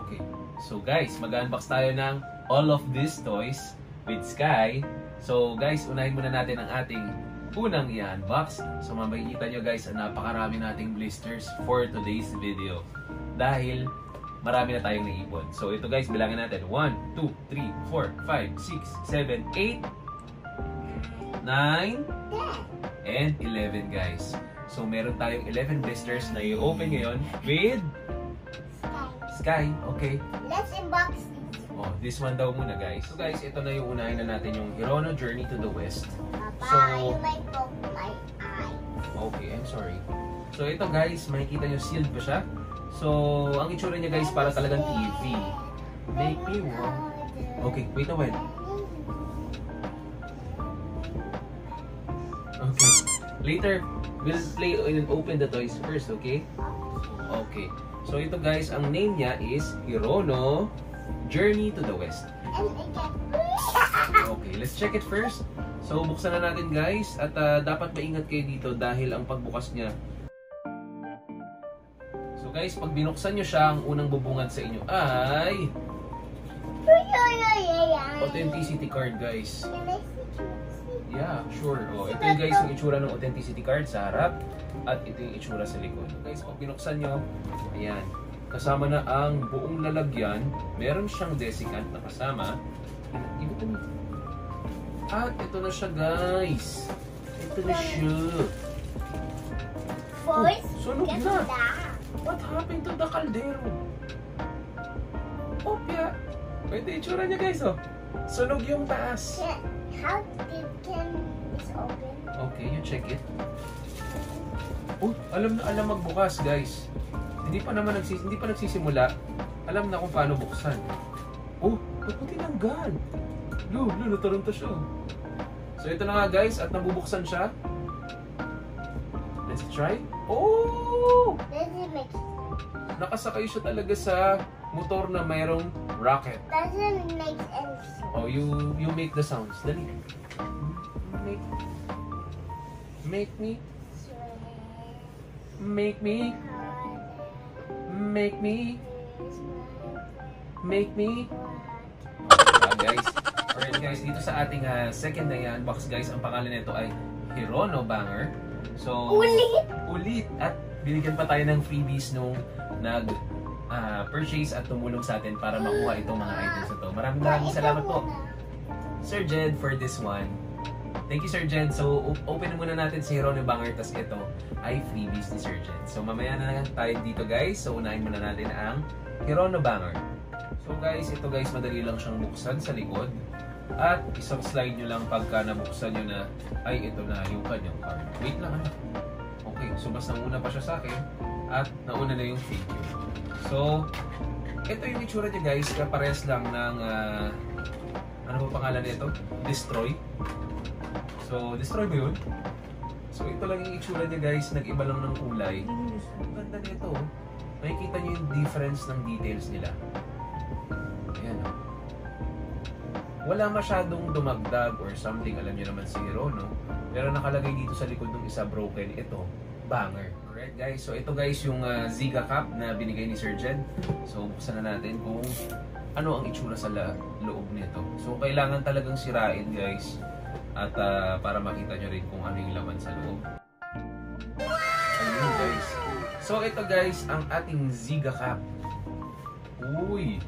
Okay. So guys, mag-unbox tayo ng all of these toys with Sky. So guys, unahin muna natin ang ating unang i-unbox. So makikita nyo guys, napakarami nating blisters for today's video. Dahil marami na tayong naipon. So ito guys, bilangin natin. 1, 2, 3, 4, 5, 6, 7, 8, 9, and 11 guys. So meron tayong 11 blisters na i-open ngayon with Sky. Okay. Let's unbox this. Oh, this one daw muna guys. So guys, ito na yung unahin na natin, yung Hirono Journey to the West. Papa, you might poke my eye. Okay, I'm sorry. So ito guys, makikita nyo sealed pa siya. So ang itsura niya guys, para talagang TV. Make me warm. Okay, wait a while. Okay. Later, we'll play and open the toys first, okay? Okay. So ito guys, ang name niya is Hirono Journey to the West. Okay, let's check it first. So buksan na natin guys, at dapat maingat kayo dito dahil ang pagbukas niya. So guys, pag binuksan nyo siya, ang unang bubungad sa inyo ay authenticity card guys. Yeah, sure. Oh, ito yung guys yung itsura ng authenticity card sa harap at ito yung itsura sa likod. Guys, pag binuksan nyo, ayan, kasama na ang buong lalagyan. Meron siyang desiccant na kasama. At ito na siya guys. Ito na siya. Sunog na. What happened to the caldero? Opya. Ito yung itsura niya guys, oh. Sunog yung taas. How deep can this open? Okay, you check it. Oh, alam na alam magbukas, guys. Hindi pa nagsisimula. Alam na kung paano buksan. Oh, ba't mo tinanggal? Nataranta siya. So ito na nga guys, at nabubuksan siya. Let's try. Oh! Does it make Nakasakay siya talaga sa motor na mayroong rocket. doesn't make any sense? Oh, you make the sounds. Dali. Make me. Make me. Make me. Make me. Guys. Alright guys, dito sa ating second na unbox guys, ang pangalan nito ay Hirono Banger. So, ulit. At binigyan pa tayo ng freebies nung purchase at tumulong sa atin para makuha itong mga items na to. Maraming salamat po, Sir Jed, for this one. Thank you, Sir Jed. So, open muna natin si Hirono Banger, tas ito ay freebies ni Sir Jed. So, mamaya na tayo dito guys. So, unahin muna natin ang Hirono Banger. So guys, ito guys, madali lang siyang buksan sa likod. At isang slide nyo lang pagka nabuksan nyo na, ay ito na yung kanyang card. Wait lang anak. Okay, so mas nauna pa siya sa akin at nauna na yung figure. So, ito yung itsura niya guys, parehas lang ng, ano ba pangalan nito? Destroy. So, Destroy ba yun? So, ito lang yung itsura niya guys, nag-iba lang ng kulay. Ang ganda nito, makikita nyo yung difference ng details nila. Ayan o. Wala masyadong dumagdag or something, alam nyo naman si Hirono. Pero nakalagay dito sa likod ng isa broken, ito, banger. Alright guys, so ito guys yung Ziga Cup na binigay ni Sir Jed. So buksan na natin kung ano ang itsura sa loob nito. So kailangan talagang sirain guys. At para makita nyo rin kung ano yung laman sa loob. Ayun guys. So ito guys, ang ating Ziga Cup. Uy!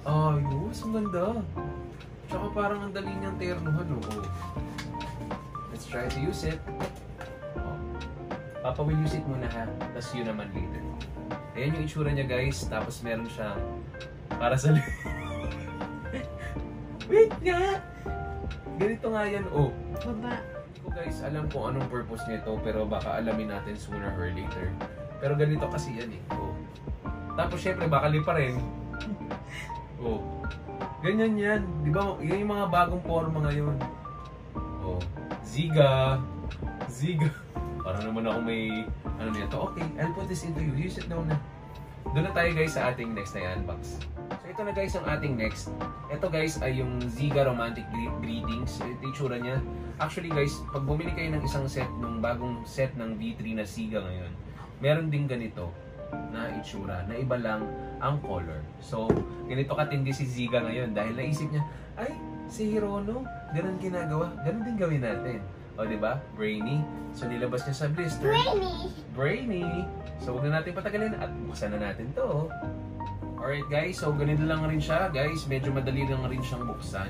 Ayos, ang ganda. Tsaka parang ang dali niyang ternuhan, oh. Let's try to use it. Oh. Papa will use it muna ha, tapos yun naman later. Ayan yung itsura niya guys, tapos meron siya para sa wait nga! Ganito nga yan, oh. Baba. Hindi ko guys alam kung anong purpose nito, pero baka alamin natin sooner or later. Pero ganito kasi yan eh, oh. Tapos syempre baka lipa rin. Oh. Ganyan yan. Di ba? Yan yung mga bagong forma ngayon. Oh. Ziga. Parang naman ako may ano nito. Okay, I'll put this into you. Use it daw na. Doon na tayo guys sa ating next na unbox. So ito na guys ang ating next. Ito guys ay yung Ziga Romantic Greetings. Ito yung tsura niya. Actually guys, pag bumili kayo ng isang set, ng bagong set ng V3 na Ziga ngayon, meron din ganito. na itsura, na iba lang ang color. So, ganito katindi si Ziga ngayon dahil naisip niya, ay, si Hirono, ganun ginagawa, ganun din gawin natin. O, diba? Brainy. So, nilabas niya sa blister. Brainy! So, huwag na natin patagalin at buksan na natin to. Alright guys, so ganito lang rin siya. Guys, medyo madali lang rin siyang buksan.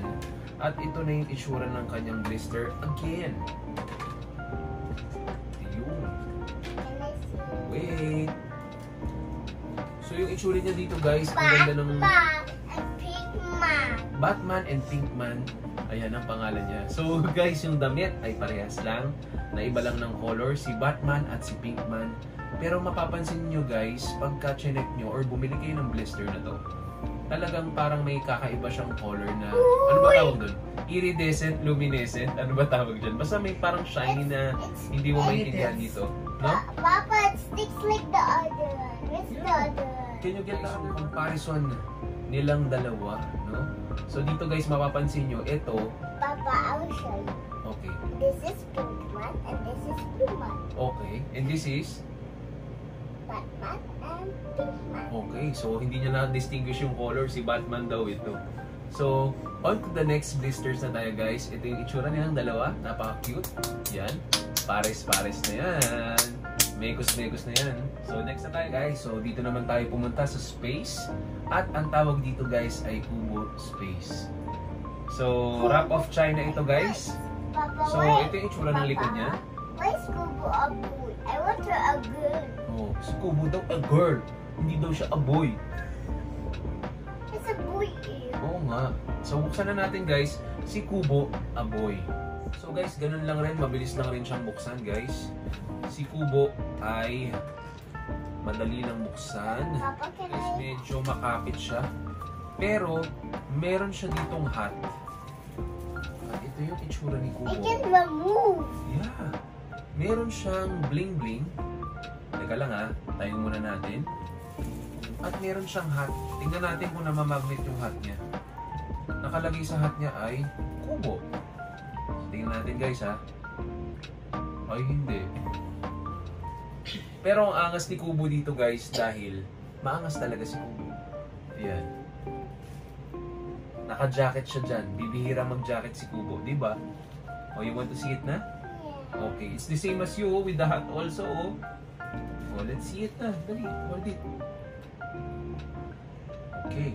At ito na yung itsura ng kanyang blister again. Ayun. Wait. So yung itsura niya dito guys, ang ganda ng Batman and Pinkman. Ayan ang pangalan niya. So guys, yung damit ay parehas lang. Na iba lang ng color, si Batman at si Pinkman. Pero mapapansin nyo guys, pagka chinek nyo or bumili kayo ng blister na to, talagang parang may kakaiba siyang color na, ano ba tawag doon? Iridescent, luminescent, ano ba tawag dyan? Basta may parang shiny na hindi mo maintindihan dito. No? Papa, it sticks like the other one. Where's the other one? Can you get the comparison nilang dalawa? No? So dito guys, mapapansin nyo, ito, Papa, I will show you. okay. This is Pinkman and this is Blueman. Okay, and this is? Batman and Pinkman. Okay, so hindi niya na-distinguish yung color, si Batman daw ito. So, on to the next blisters na tayo guys. Ito yung itsura nilang dalawa, napaka-cute. Yan, pares-pares na yan. Mekos-mekos na yan. So, next na tayo guys. So, dito naman tayo pumunta sa space. At ang tawag dito guys ay Kubo Space. So, wrap of China ito guys. Papa, So, why? ito yung itsura ng likod niya. Why is Kubo a boy? I want her a girl. Oh, si Kubo daw a girl. Hindi daw siya a boy. It's a boy ear. Oo nga. So, buksan na natin guys, si Kubo, a boy. So guys, ganun lang rin, mabilis lang rin siyang buksan guys. Si Kubo ay madali lang buksan. Papa, can Guys, I? medyo makapit siya. Pero, meron siya ditong hat. At ito yung itsura ni I Kubo. can remove. Yeah. Meron siyang bling-bling. Teka lang ha, tayo muna natin. At meron siyang hat. Tingnan natin kung namamagnet yung hat niya. Nakalagay sa hat niya ay Kubo. Tingnan natin guys ha. Ay hindi. Pero ang angas ni Kubo dito guys dahil maangas talaga si Kubo. Ayan. Naka-jacket siya dyan. Bibihira mag-jacket si Kubo, di ba? Oh, you want to see it na? Okay, it's the same as you with the hat also. Oh, let's see it na. Dali, hold it. Okay.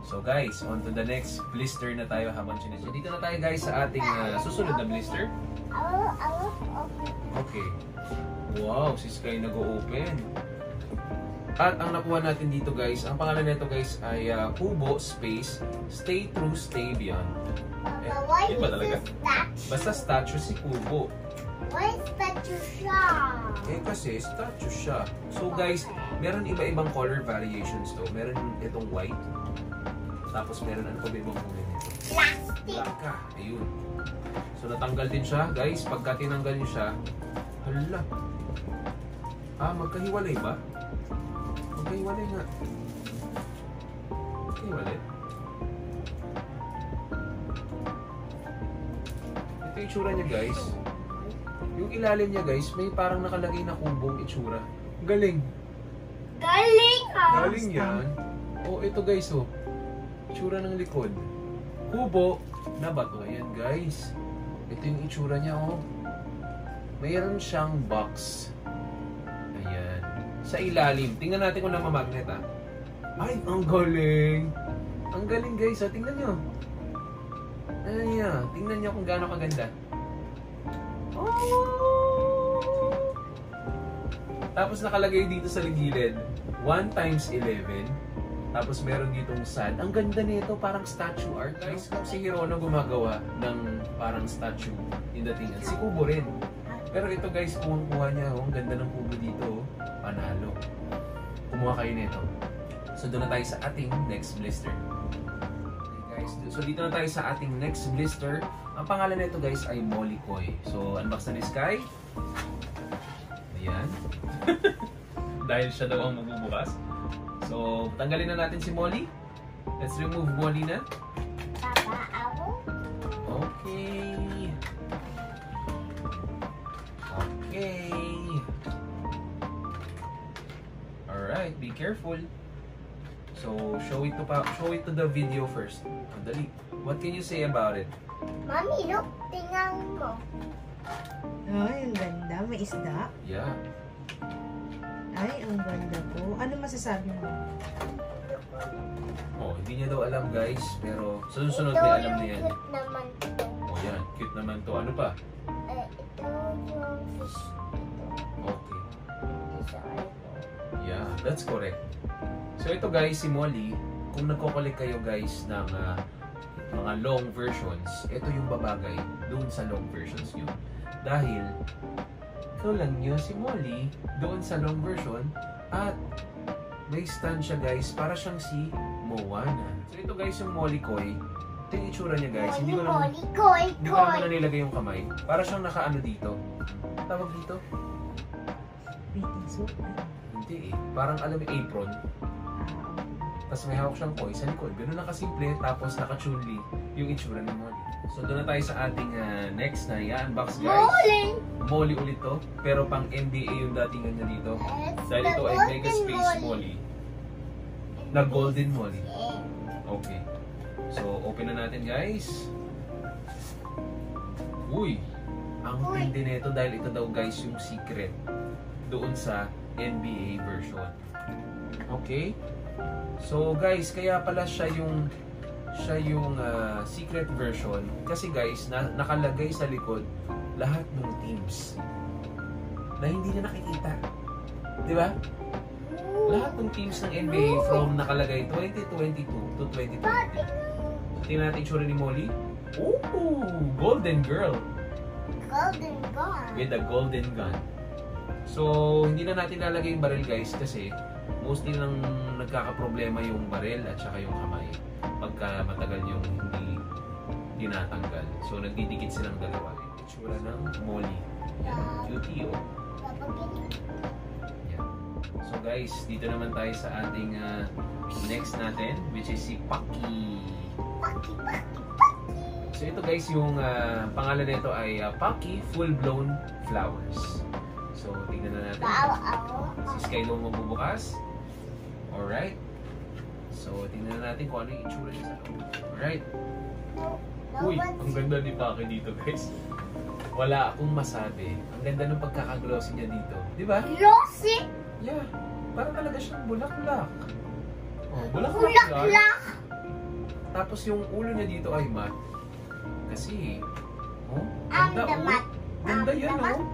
So guys, on to the next blister na tayo habang chinecheck. Dito na tayo guys sa ating susunod na blister. I will open. Okay. Wow, si Sky nag-o-open. At ang nakuha natin dito guys, ang pangalan nito guys ay Kubo Space Stay True, Stay Beyond. Papa, why yun ba is talaga? this statue? Basta statue si Kubo. Why is statue siya? Eh kasi statue siya. So guys, meron iba-ibang color variations to. Meron itong white. Tapos meron ano pa ba ibang kulay nito? Plastic. Blanca. Ayun. So natanggal din siya. Guys, pagka tinanggal niyo siya, hala. Ah, magkahiwalay ba? Magkahiwalay nga. Magkahiwalay? Ito yung itsura niya guys. Yung ilalim niya guys, may parang nakalagay na kubong itsura. Galing. Galing ha? Galing yan. Oh, ito guys oh. Itsura ng likod. Kubo na bato. Ayan guys. Ito yung itsura niya oh. Mayroon siyang box. Ayan. Sa ilalim. Tingnan natin kung namamagnet ah. Ay, ang galing. Ang galing guys oh. Tingnan nyo. Ayan. Tingnan nyo kung gaano kaganda. Oh! Tapos nakalagay dito sa gilid 1x11. Tapos meron ditong sand. Ang ganda nito, parang statue art. Guys, kung si Hirono gumagawa ng parang statue in datingan, si Kubo rin. Pero ito guys, kuha niya, oh, ang ganda ng Kubo dito, oh. Panalo. Kumuha kayo nito. So doon na tayo sa ating next blister. Okay, guys, so dito na tayo sa ating next blister. Ang pangalan nito guys ay Molly Koy. So unbox na ni Sky. Ayan. Dahil siya daw ang magbubukas. So, tanggalin na natin si Molly. Let's remove Molly na. Papa, owl? Okay. Okay. Alright. Alright, be careful. So, show it to the video first. Dali. What can you say about it? Mommy, look. Tingnan mo. Ay, ang ganda. May isda. Yeah. Ay, ang ganda po. Ano masasabi mo? Oh, hindi niya daw alam guys, pero sunod-sunod Ito niya alam yung niya yan. cute naman to. Oh, yan. Cute naman to. Ano pa? Ito yung fish dito. Okay. Sa eyeball. Yeah, that's correct. So ito guys, si Molly, kung nagko-collect kayo guys ng mga long versions, ito yung babagay doon sa long versions nyo. Dahil, ikaw lang nyo si Molly doon sa long version at may stand siya guys, para siyang si Moana. So ito guys yung Molly Koy. Ito yung itsura niya guys. Hindi ko naman nilagay yung kamay. Para siyang nakaano dito. Tawag dito? Bathing suit? Hindi eh. Parang alam mo apron. Tapos may hawak siyang koi sa likod. Ganoon na kasimple. Tapos naka-chunli yung itsura ni Molly. So doon na tayo sa ating next na i-unbox guys. Molly ulit to. Pero pang NBA yung datingan niya dito. Dahil ito ay Mega Space Molly. Na Golden Molly. Okay. So open na natin guys. Uy! Ang hindi nito dahil ito daw guys yung secret doon sa NBA version. Okay? So guys, kaya pala siya yung secret version kasi guys, nakalagay sa likod lahat ng teams na hindi na nakikita. Di ba? Lahat ng teams ng NBA from nakalagay 2022 to 2023. So, tingnan natin yung tsura ni Molly. Ooh! Golden Girl! Golden gun. With a golden gun. So, hindi na natin lalagay yung baril guys kasi mostly nang nagkakaproblema yung baril at saka yung kamay pagka matagal yung hindi tinatanggal. So, nagdidikit silang dalawa. Itsura ng Molly. Yan, cutie oh. Yan. So guys, dito naman tayo sa ating next natin which is si Paki. So ito guys, yung pangalan nito ay Paki Full Blown Flowers. So tingnan na natin. Si Skylo magbubukas. Alright. So tingnan na natin kung ano yung itsura niya sa loob. Alright. Uy, ang ganda ni Paki dito guys. Wala akong masabi. Ang ganda ng pagkakaglossy niya dito. Di ba? Glossy? Yeah. Para talaga siyang bulaklak. Oh, bulaklak. Tapos yung ulo niya dito ay matte. Kasi, oh, ganda oh. Ganda yan oh.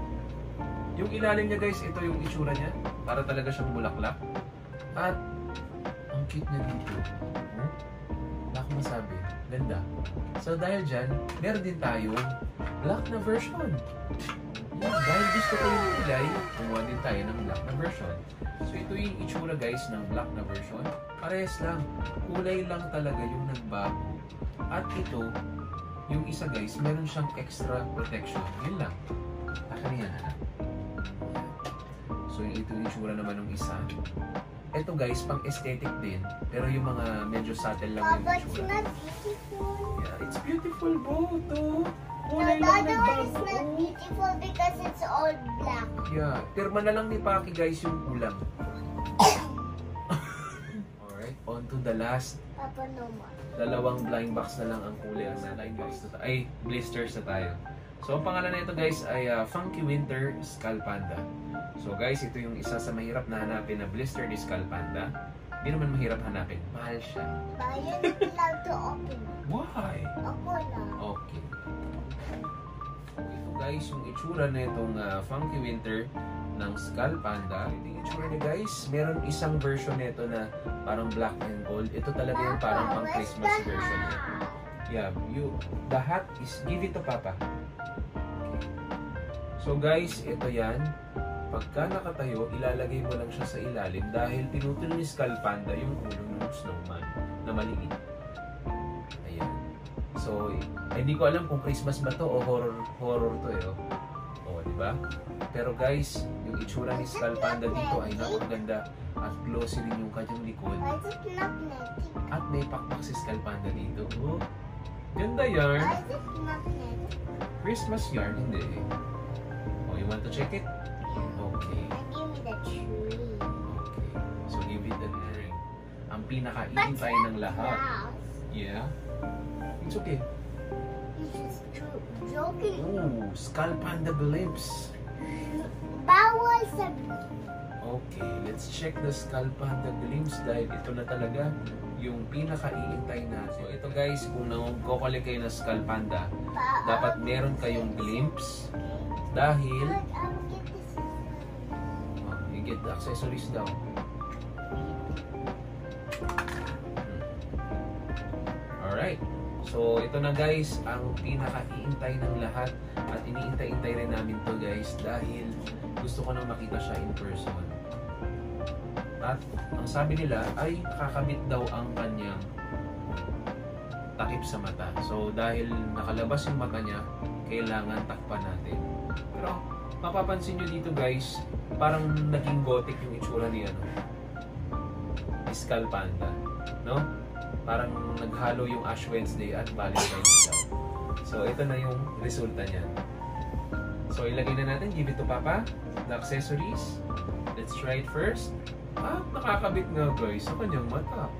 Yung ilalim niya guys, ito yung itsura niya. Para talaga siyang bulaklak. At, ang cute niya dito. Oh, wala akong masabi. Ganda. So dahil dyan, meron din tayong black na version. Yeah, dahil gusto ko yung kulay, kumuha din tayo ng black na version. So ito yung itsura guys ng black na version. Parehas lang. Kulay lang talaga yung nagbago. At ito, yung isa guys, meron siyang extra protection. Yun lang. Akin yan. So ito yung itsura naman ng isa. Ito guys, pang aesthetic din. Pero yung mga medyo subtle lang yung itsura. Yeah, it's beautiful bro. Ito. No, the other one is not beautiful because it's all black. Yeah, pirma na lang ni Paki guys yung kulang. Alright, on to the last. Papa, no more. Dalawang blind box na lang ang kulay na line guys. Ay, blisters na tayo. So, ang pangalan na ito guys ay Funky Winter Skull Panda. So guys, ito yung isa sa mahirap na hanapin na blister ni Skull Panda. Hindi naman mahirap hanapin. Mahal siya. But you're not allowed to open. Why? Ako lang. Okay. Ito guys, yung itsura na itong Funky Winter ng Skull Panda. Ito yung itsura niya guys. Meron isang version nito na parang black and gold. Ito talaga yung parang pang Christmas version niya. Yeah, the hat is, give it to Papa. Okay. So guys, ito yan. Pagka nakatayo, ilalagay mo lang siya sa ilalim dahil pinutol ni Skull Panda yung ulo ng snowman na maliit. Ayan. So, hindi ko alam kung Christmas ba to o horror to eh. O, di ba? Pero guys, yung itsura ni Skull Panda dito ay napakaganda at glossy rin yung kanyang likod. Why is it magnetic? At may pakpak si Skull Panda dito. Oh, ganda yarn. Why is it magnetic? Christmas yarn, hindi eh. Oh, you want to check it? Okay. And give me the tree. Okay. So, pinaka-iintay ng lahat. Yeah? It's okay. He's just joking. Oh, Skull Panda glimpse. Bawal sa Okay, let's check the Skull Panda glimpse dahil ito na talaga yung pinaka-iintay natin. So ito guys, kung nagko-collect kayo ng Skull Panda, dapat meron kayong glimpse dahil you get the accessories daw. Alright. So, ito na guys, ang pinaka-iintay ng lahat at iniintay-intay rin namin to guys dahil gusto ko nang makita siya in person. At ang sabi nila ay kakabit daw ang kanyang takip sa mata. So, dahil nakalabas yung mata niya, kailangan takpan natin. Pero, mapapansin nyo dito guys, parang naging gothic yung itsura ni Skull Panda. No? Parang naghalo yung Ash Wednesday at Valentine's daw. So, ito na yung resulta niyan. So, ilagay na natin. Give it to Papa. The accessories. Let's try it first. Nakakabit nga guys sa kanyang mata.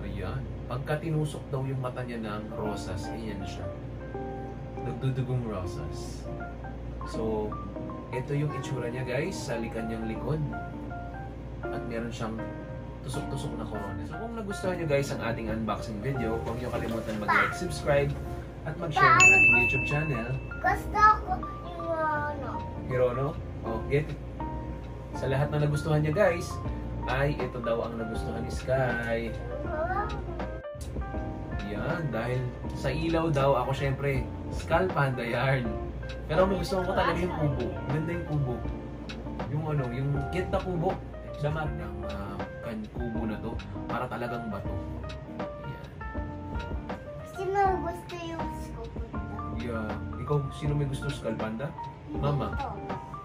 Ayan. Pagka tinusok daw yung mata niya ng rosas, ayan siya. Nagdudugong rosas. So, ito yung itsura niya guys sa kanyang likod. At meron siyang tusok-tusok na corona. So kung nagustuhan nyo guys ang ating unboxing video, huwag nyo kalimutan mag-like, subscribe, at mag-share ng ating YouTube channel. Gusto ko yung Hirono? Oh, get it. Sa lahat na nagustuhan nyo guys, ay ito daw ang nagustuhan ni Sky. Yan, dahil sa ilaw daw, ako syempre, Skull Panda yarn. Pero may gusto ko talaga yung kubo. Ganda yung kubo. Yung yung kit na kubo. Damag ng kubo na to para talagang bato. Yan. Sino gusto yung Skull Panda? Yeah. Ikaw, sino may gusto Skull Panda? Mama.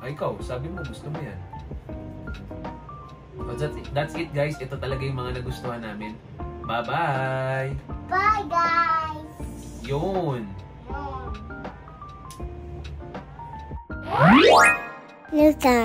Ay, ikaw, sabi mo gusto mo yan. But that's it guys. Ito talaga yung mga nagustuhan namin. Bye-bye! Bye guys! Yun! Luta.